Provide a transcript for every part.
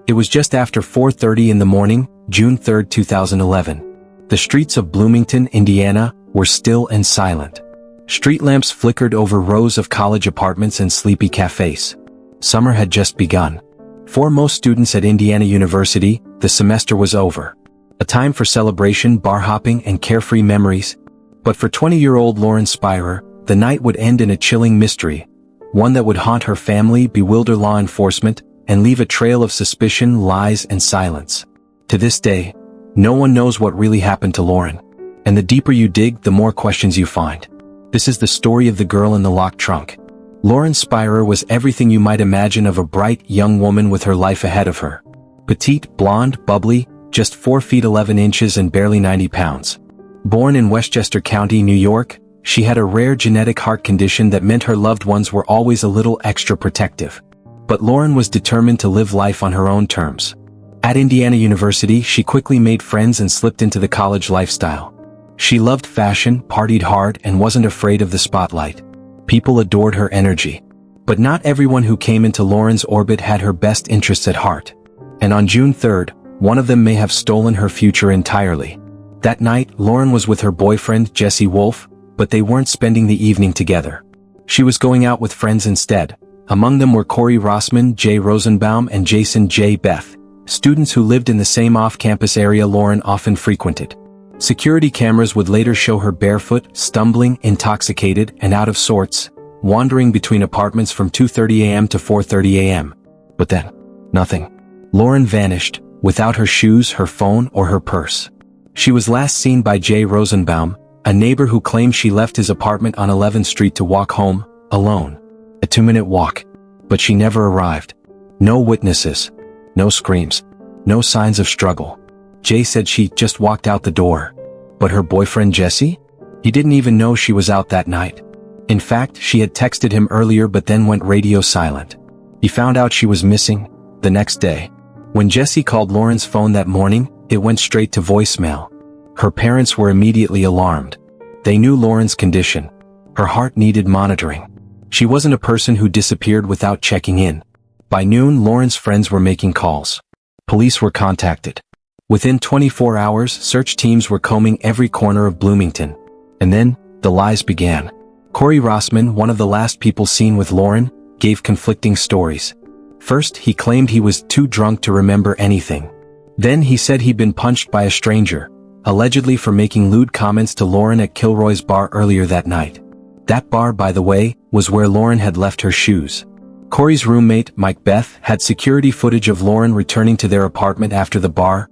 It was just after 4:30 in the morning, June 3, 2011. The streets of Bloomington, Indiana, were still and silent. Street lamps flickered over rows of college apartments and sleepy cafes. Summer had just begun. For most students at Indiana University, the semester was over. A time for celebration, bar hopping, and carefree memories. But for 20-year-old Lauren Spierer, the night would end in a chilling mystery, one that would haunt her family, bewilder law enforcement, and leave a trail of suspicion, lies, and silence. To this day, no one knows what really happened to Lauren. And the deeper you dig, the more questions you find. This is the story of the girl in the locked trunk. Lauren Spierer was everything you might imagine of a bright, young woman with her life ahead of her. Petite, blonde, bubbly, just 4 feet 11 inches and barely 90 pounds. Born in Westchester County, New York, she had a rare genetic heart condition that meant her loved ones were always a little extra protective. But Lauren was determined to live life on her own terms. At Indiana University, she quickly made friends and slipped into the college lifestyle. She loved fashion, partied hard, and wasn't afraid of the spotlight. People adored her energy. But not everyone who came into Lauren's orbit had her best interests at heart. And on June 3rd, one of them may have stolen her future entirely. That night, Lauren was with her boyfriend, Jesse Wolfe, but they weren't spending the evening together. She was going out with friends instead. Among them were Corey Rossman, Jay Rosenbaum, and Jason J. Beth, students who lived in the same off-campus area Lauren often frequented. Security cameras would later show her barefoot, stumbling, intoxicated, and out of sorts, wandering between apartments from 2:30 a.m. to 4:30 a.m. But then, nothing. Lauren vanished, without her shoes, her phone, or her purse. She was last seen by Jay Rosenbaum, a neighbor who claimed she left his apartment on 11th Street to walk home, alone. A 2-minute walk. But she never arrived. No witnesses. No screams. No signs of struggle. Jay said she just walked out the door. But her boyfriend Jesse? He didn't even know she was out that night. In fact, she had texted him earlier but then went radio silent. He found out she was missing the next day. When Jesse called Lauren's phone that morning, it went straight to voicemail. Her parents were immediately alarmed. They knew Lauren's condition. Her heart needed monitoring. She wasn't a person who disappeared without checking in. By noon, Lauren's friends were making calls. Police were contacted. Within 24 hours, search teams were combing every corner of Bloomington. And then, the lies began. Corey Rossman, one of the last people seen with Lauren, gave conflicting stories. First, he claimed he was too drunk to remember anything. Then he said he'd been punched by a stranger, allegedly for making lewd comments to Lauren at Kilroy's bar earlier that night. That bar, by the way, was where Lauren had left her shoes. Corey's roommate, Mike Beth, had security footage of Lauren returning to their apartment after the bar,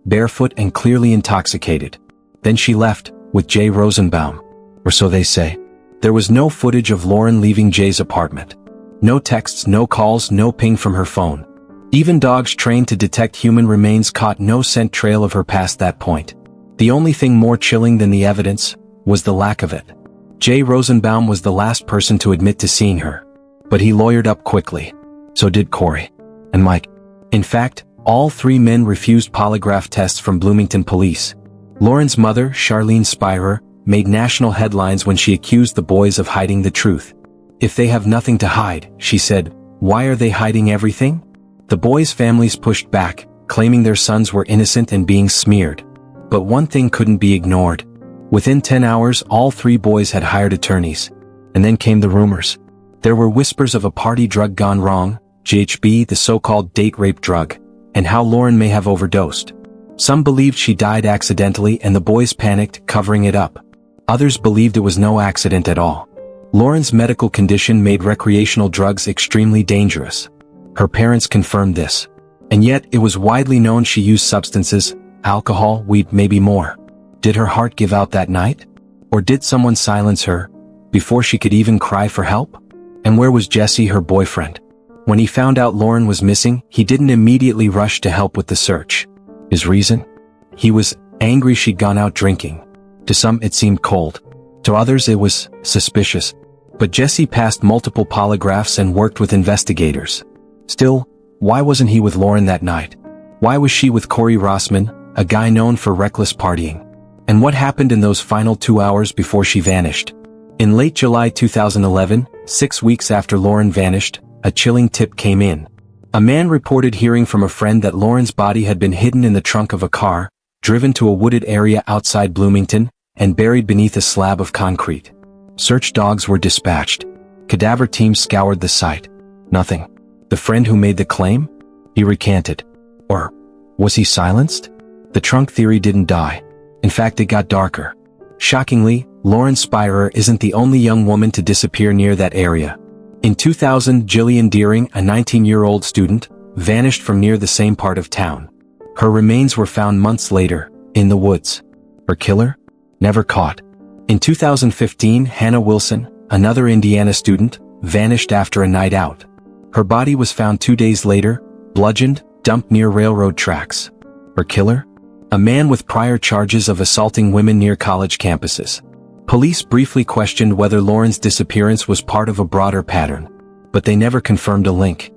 barefoot and clearly intoxicated. Then she left, with Jay Rosenbaum. Or so they say. There was no footage of Lauren leaving Jay's apartment. No texts, no calls, no ping from her phone. Even dogs trained to detect human remains caught no scent trail of her past that point. The only thing more chilling than the evidence was the lack of it. Jay Rosenbaum was the last person to admit to seeing her. But he lawyered up quickly. So did Corey. And Mike. In fact, all 3 men refused polygraph tests from Bloomington Police. Lauren's mother, Charlene Spierer, made national headlines when she accused the boys of hiding the truth. If they have nothing to hide, she said, why are they hiding everything? The boys' families pushed back, claiming their sons were innocent and being smeared. But one thing couldn't be ignored. Within 10 hours, all 3 boys had hired attorneys. And then came the rumors. There were whispers of a party drug gone wrong, GHB, the so-called date rape drug, and how Lauren may have overdosed. Some believed she died accidentally and the boys panicked, covering it up. Others believed it was no accident at all. Lauren's medical condition made recreational drugs extremely dangerous. Her parents confirmed this. And yet, it was widely known she used substances, alcohol, weed, maybe more. Did her heart give out that night? Or did someone silence her, before she could even cry for help? And where was Jesse, her boyfriend? When he found out Lauren was missing, he didn't immediately rush to help with the search. His reason? He was angry she'd gone out drinking. To some, it seemed cold. To others, it was suspicious. But Jesse passed multiple polygraphs and worked with investigators. Still, why wasn't he with Lauren that night? Why was she with Corey Rossman, a guy known for reckless partying? And what happened in those final 2 hours before she vanished? In late July 2011, 6 weeks after Lauren vanished, a chilling tip came in. A man reported hearing from a friend that Lauren's body had been hidden in the trunk of a car, driven to a wooded area outside Bloomington, and buried beneath a slab of concrete. Search dogs were dispatched. Cadaver teams scoured the site. Nothing. The friend who made the claim? He recanted. Or was he silenced? The trunk theory didn't die. In fact, it got darker. Shockingly, Lauren Spierer isn't the only young woman to disappear near that area. In 2000, Jillian Deering, a 19-year-old student, vanished from near the same part of town. Her remains were found months later, in the woods. Her killer? Never caught. In 2015, Hannah Wilson, another Indiana student, vanished after a night out. Her body was found 2 days later, bludgeoned, dumped near railroad tracks. Her killer? A man with prior charges of assaulting women near college campuses. Police briefly questioned whether Lauren's disappearance was part of a broader pattern, but they never confirmed a link.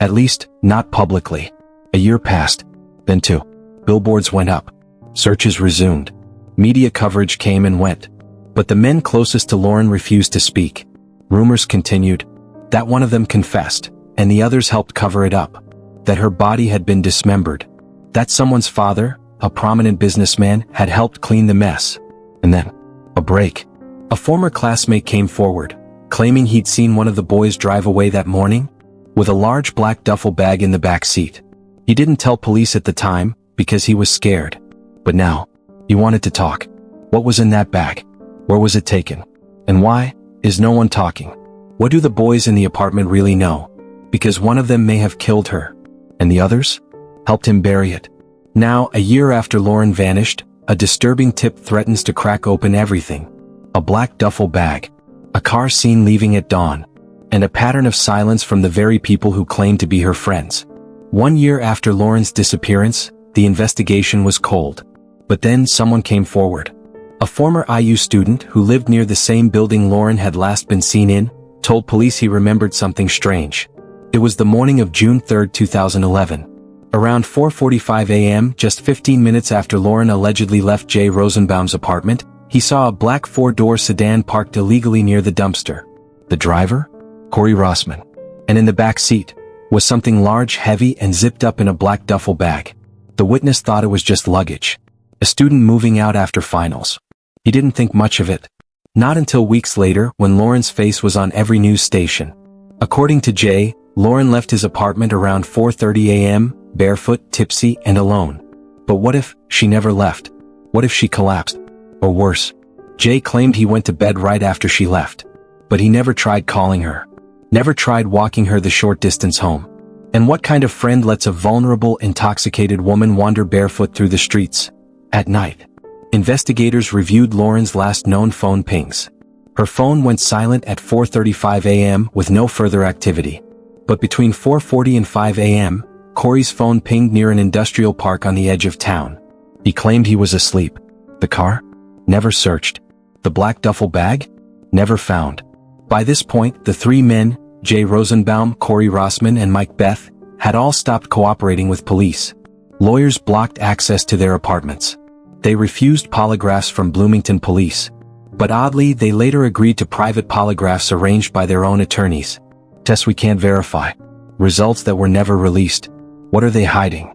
At least, not publicly. A year passed. Then 2. Billboards went up. Searches resumed. Media coverage came and went. But the men closest to Lauren refused to speak. Rumors continued. That one of them confessed, and the others helped cover it up. That her body had been dismembered. That someone's father, a prominent businessman, had helped clean the mess. And then, a break. A former classmate came forward, claiming he'd seen one of the boys drive away that morning, with a large black duffel bag in the back seat. He didn't tell police at the time, because he was scared. But now, he wanted to talk. What was in that bag? Where was it taken? And why is no one talking? What do the boys in the apartment really know? Because one of them may have killed her, and the others helped him bury it. Now, a year after Lauren vanished, a disturbing tip threatens to crack open everything. A black duffel bag, a car seen leaving at dawn, and a pattern of silence from the very people who claimed to be her friends. 1 year after Lauren's disappearance, the investigation was cold. But then someone came forward. A former IU student who lived near the same building Lauren had last been seen in, told police he remembered something strange. It was the morning of June 3, 2011. Around 4:45 a.m., just 15 minutes after Lauren allegedly left Jay Rosenbaum's apartment, he saw a black 4-door sedan parked illegally near the dumpster. The driver? Corey Rossman. And in the back seat was something large, heavy, and zipped up in a black duffel bag. The witness thought it was just luggage. A student moving out after finals. He didn't think much of it. Not until weeks later, when Lauren's face was on every news station. According to Jay, Lauren left his apartment around 4:30 a.m., barefoot, tipsy, and alone. But what if she never left? What if she collapsed? Or worse, Jay claimed he went to bed right after she left. But he never tried calling her. Never tried walking her the short distance home. And what kind of friend lets a vulnerable, intoxicated woman wander barefoot through the streets at night? Investigators reviewed Lauren's last known phone pings. Her phone went silent at 4:35 a.m. with no further activity. But between 4:40 and 5 a.m., Corey's phone pinged near an industrial park on the edge of town. He claimed he was asleep. The car? Never searched. The black duffel bag? Never found. By this point, the 3 men, Jay Rosenbaum, Corey Rossman, and Mike Beth, had all stopped cooperating with police. Lawyers blocked access to their apartments. They refused polygraphs from Bloomington Police. But oddly, they later agreed to private polygraphs arranged by their own attorneys. Tests we can't verify. Results that were never released. What are they hiding?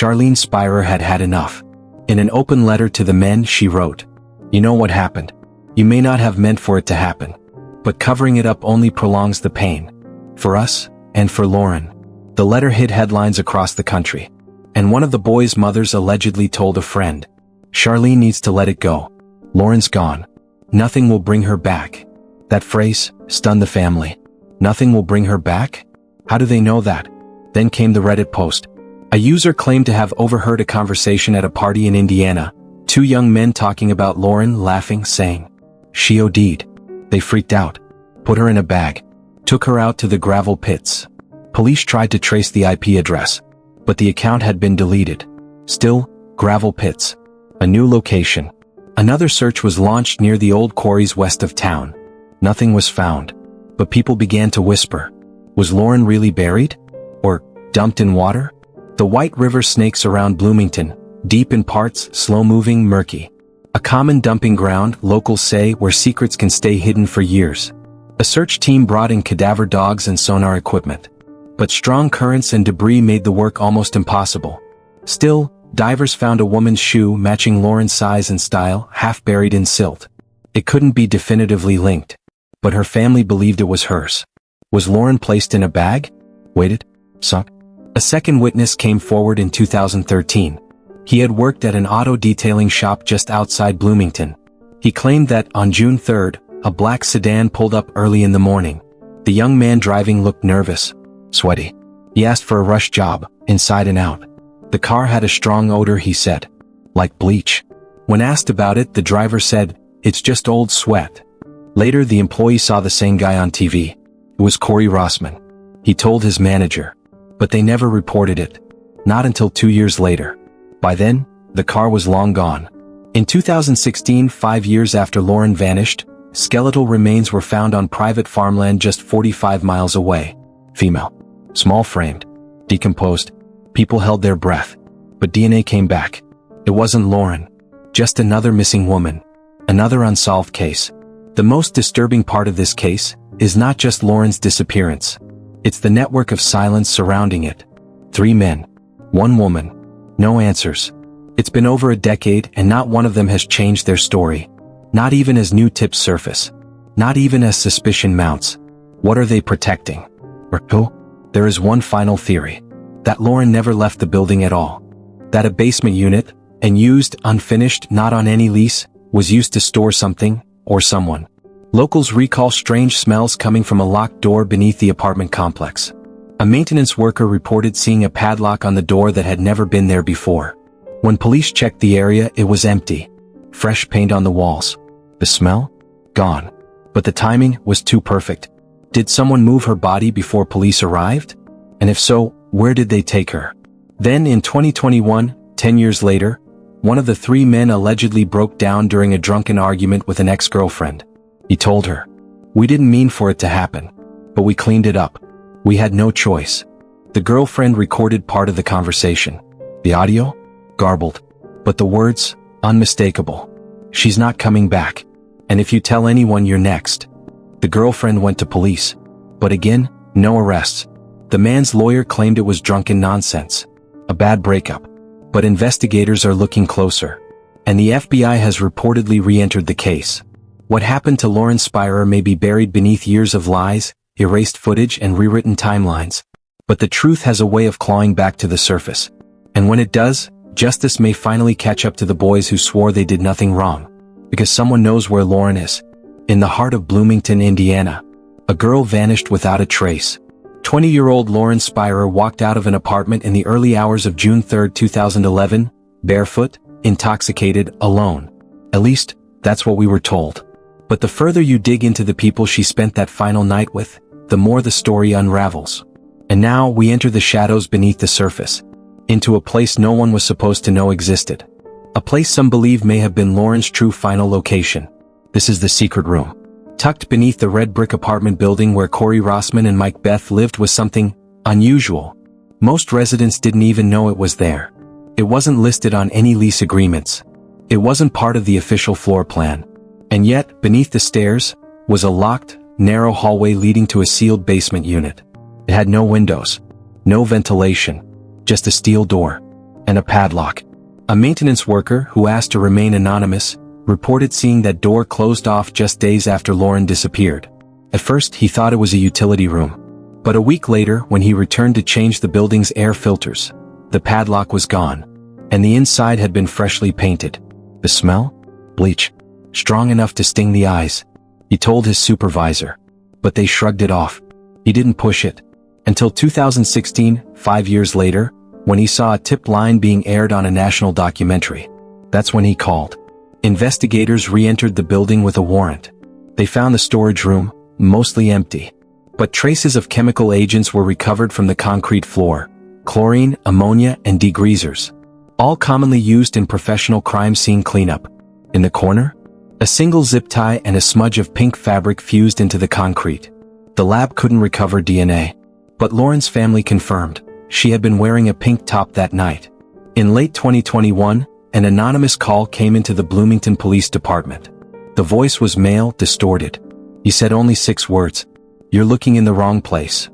Lauren Spierer had had enough. In an open letter to the men, she wrote, "You know what happened. You may not have meant for it to happen. But covering it up only prolongs the pain. For us, and for Lauren." The letter hit headlines across the country. And one of the boys' mothers allegedly told a friend, "Charlene needs to let it go. Lauren's gone. Nothing will bring her back." That phrase stunned the family. Nothing will bring her back? How do they know that? Then came the Reddit post. A user claimed to have overheard a conversation at a party in Indiana. 2 young men talking about Lauren, laughing, saying, "She OD'd." They freaked out. Put her in a bag. Took her out to the gravel pits. Police tried to trace the IP address. But the account had been deleted. Still, gravel pits. A new location. Another search was launched near the old quarries west of town. Nothing was found. But people began to whisper. Was Lauren really buried? Or dumped in water? The White River snakes around Bloomington, deep in parts, slow-moving, murky. A common dumping ground, locals say, where secrets can stay hidden for years. A search team brought in cadaver dogs and sonar equipment. but strong currents and debris made the work almost impossible. Still, divers found a woman's shoe matching Lauren's size and style, half buried in silt. It couldn't be definitively linked, but her family believed it was hers. Was Lauren placed in a bag? Weighted? Sunk? A second witness came forward in 2013. He had worked at an auto detailing shop just outside Bloomington. He claimed that, on June 3rd, a black sedan pulled up early in the morning. The young man driving looked nervous, sweaty. He asked for a rush job, inside and out. The car had a strong odor, he said. Like bleach. When asked about it, the driver said, "It's just old sweat." Later, the employee saw the same guy on TV. It was Corey Rossman. He told his manager. But they never reported it. Not until 2 years later. By then, the car was long gone. In 2016, 5 years after Lauren vanished, skeletal remains were found on private farmland just 45 miles away. Female. Small-framed. Decomposed. People held their breath. But DNA came back. It wasn't Lauren. Just another missing woman. Another unsolved case. The most disturbing part of this case is not just Lauren's disappearance. It's the network of silence surrounding it. 3 men. 1 woman. No answers. It's been over a decade and not one of them has changed their story. Not even as new tips surface. Not even as suspicion mounts. What are they protecting? Or who? There is one final theory. That Lauren never left the building at all. That a basement unit, and used, unfinished, not on any lease, was used to store something, or someone. Locals recall strange smells coming from a locked door beneath the apartment complex. A maintenance worker reported seeing a padlock on the door that had never been there before. When police checked the area, it was empty. Fresh paint on the walls. The smell? Gone. But the timing was too perfect. Did someone move her body before police arrived? And if so, where did they take her? Then in 2021, 10 years later, one of the 3 men allegedly broke down during a drunken argument with an ex-girlfriend. He told her, "We didn't mean for it to happen. But we cleaned it up. We had no choice." The girlfriend recorded part of the conversation. The audio? Garbled. But the words? Unmistakable. "She's not coming back. And if you tell anyone, you're next." The girlfriend went to police. But again, no arrests. The man's lawyer claimed it was drunken nonsense. A bad breakup. But investigators are looking closer. And the FBI has reportedly re-entered the case. What happened to Lauren Spierer may be buried beneath years of lies, erased footage and rewritten timelines. But the truth has a way of clawing back to the surface. And when it does, justice may finally catch up to the boys who swore they did nothing wrong. Because someone knows where Lauren is. In the heart of Bloomington, Indiana. A girl vanished without a trace. 20-year-old Lauren Spierer walked out of an apartment in the early hours of June 3, 2011, barefoot, intoxicated, alone. At least, that's what we were told. But the further you dig into the people she spent that final night with, the more the story unravels. And now we enter the shadows beneath the surface. Into a place no one was supposed to know existed. A place some believe may have been Lauren's true final location. This is the secret room. Tucked beneath the red brick apartment building where Corey Rossman and Mike Beth lived was something unusual. Most residents didn't even know it was there. It wasn't listed on any lease agreements. It wasn't part of the official floor plan. And yet, beneath the stairs, was a locked, narrow hallway leading to a sealed basement unit. It had no windows, no ventilation, just a steel door, and a padlock. A maintenance worker, who asked to remain anonymous, reported seeing that door closed off just days after Lauren disappeared. At first, he thought it was a utility room. But a week later, when he returned to change the building's air filters, the padlock was gone, and the inside had been freshly painted. The smell? Bleach. Strong enough to sting the eyes. He told his supervisor. But they shrugged it off. He didn't push it. Until 2016, 5 years later, when he saw a tipped line being aired on a national documentary. That's when he called. Investigators re-entered the building with a warrant. They found the storage room, mostly empty. But traces of chemical agents were recovered from the concrete floor. Chlorine, ammonia, and degreasers. All commonly used in professional crime scene cleanup. In the corner? A single zip tie and a smudge of pink fabric fused into the concrete. The lab couldn't recover DNA. But Lauren's family confirmed she had been wearing a pink top that night. In late 2021, an anonymous call came into the Bloomington Police Department. The voice was male, distorted. He said only 6 words. "You're looking in the wrong place."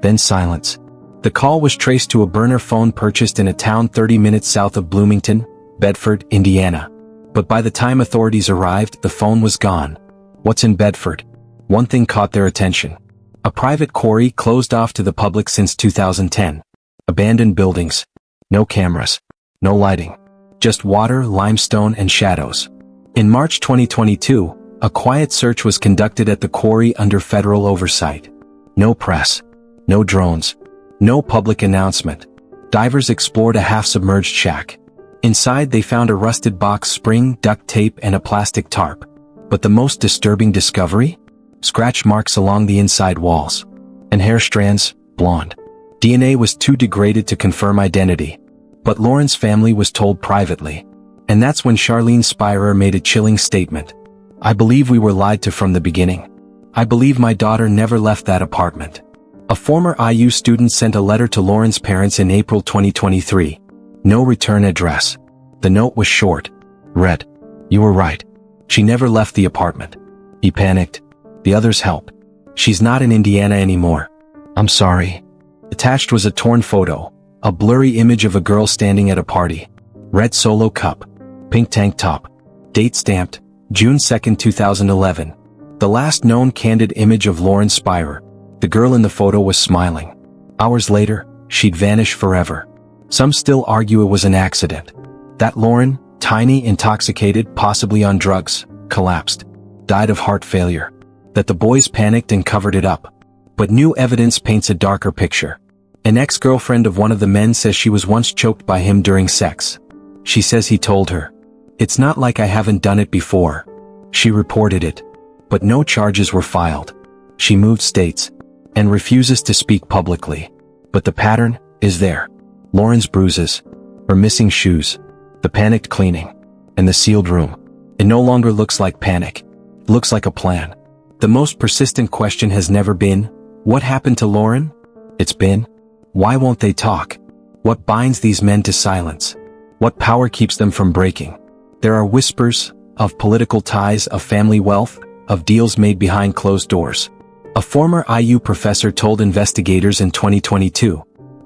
Then silence. The call was traced to a burner phone purchased in a town 30 minutes south of Bloomington, Bedford, Indiana. But by the time authorities arrived, the phone was gone. What's in Bedford? One thing caught their attention. A private quarry closed off to the public since 2010. Abandoned buildings. No cameras. No lighting. Just water, limestone, and shadows. In March 2022, a quiet search was conducted at the quarry under federal oversight. No press. No drones. No public announcement. Divers explored a half-submerged shack. Inside they found a rusted box spring, duct tape, and a plastic tarp. But the most disturbing discovery? Scratch marks along the inside walls. And hair strands, blonde. DNA was too degraded to confirm identity. But Lauren's family was told privately. And that's when Lauren Spierer made a chilling statement. I believe we were lied to from the beginning. I believe my daughter never left that apartment. A former IU student sent a letter to Lauren's parents in April 2023. No return address. The note was short. Read, "You were right. She never left the apartment." He panicked. The others helped. "She's not in Indiana anymore. I'm sorry." Attached was a torn photo, a blurry image of a girl standing at a party. Red Solo cup. Pink tank top. Date stamped, June 2, 2011. The last known candid image of Lauren Spierer. The girl in the photo was smiling. Hours later, she'd vanished forever. Some still argue it was an accident. That Lauren, tiny, intoxicated, possibly on drugs, collapsed. Died of heart failure. That the boys panicked and covered it up. But new evidence paints a darker picture. An ex-girlfriend of one of the men says she was once choked by him during sex. She says he told her, "It's not like I haven't done it before." She reported it. But no charges were filed. She moved states. And refuses to speak publicly. But the pattern is there. Lauren's bruises. Her missing shoes. The panicked cleaning. And the sealed room. It no longer looks like panic. It looks like a plan. The most persistent question has never been, what happened to Lauren? It's been, why won't they talk? What binds these men to silence? What power keeps them from breaking? There are whispers of political ties, of family wealth, of deals made behind closed doors. A former IU professor told investigators in 2022,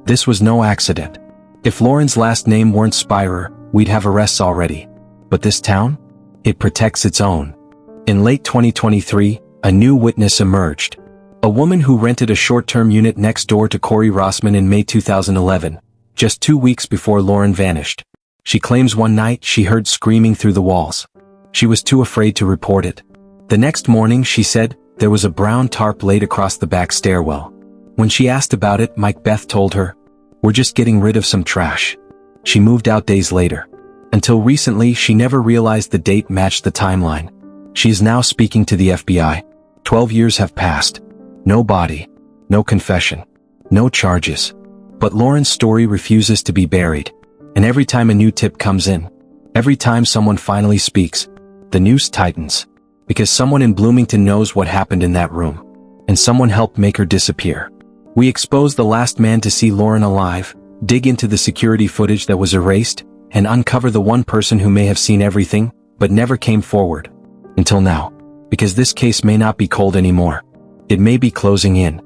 "This was no accident. If Lauren's last name weren't Spierer, we'd have arrests already. But this town? It protects its own." In late 2023, a new witness emerged. A woman who rented a short-term unit next door to Corey Rossman in May 2011, just 2 weeks before Lauren vanished. She claims one night she heard screaming through the walls. She was too afraid to report it. The next morning, she said, there was a brown tarp laid across the back stairwell. When she asked about it, Mike Beth told her, "We're just getting rid of some trash." She moved out days later. Until recently, she never realized the date matched the timeline. She is now speaking to the FBI. 12 years have passed. No body. No confession. No charges. But Lauren's story refuses to be buried. And every time a new tip comes in, every time someone finally speaks, the noose tightens. Because someone in Bloomington knows what happened in that room. And someone helped make her disappear. We expose the last man to see Lauren alive, dig into the security footage that was erased, and uncover the one person who may have seen everything, but never came forward. Until now. Because this case may not be cold anymore. It may be closing in.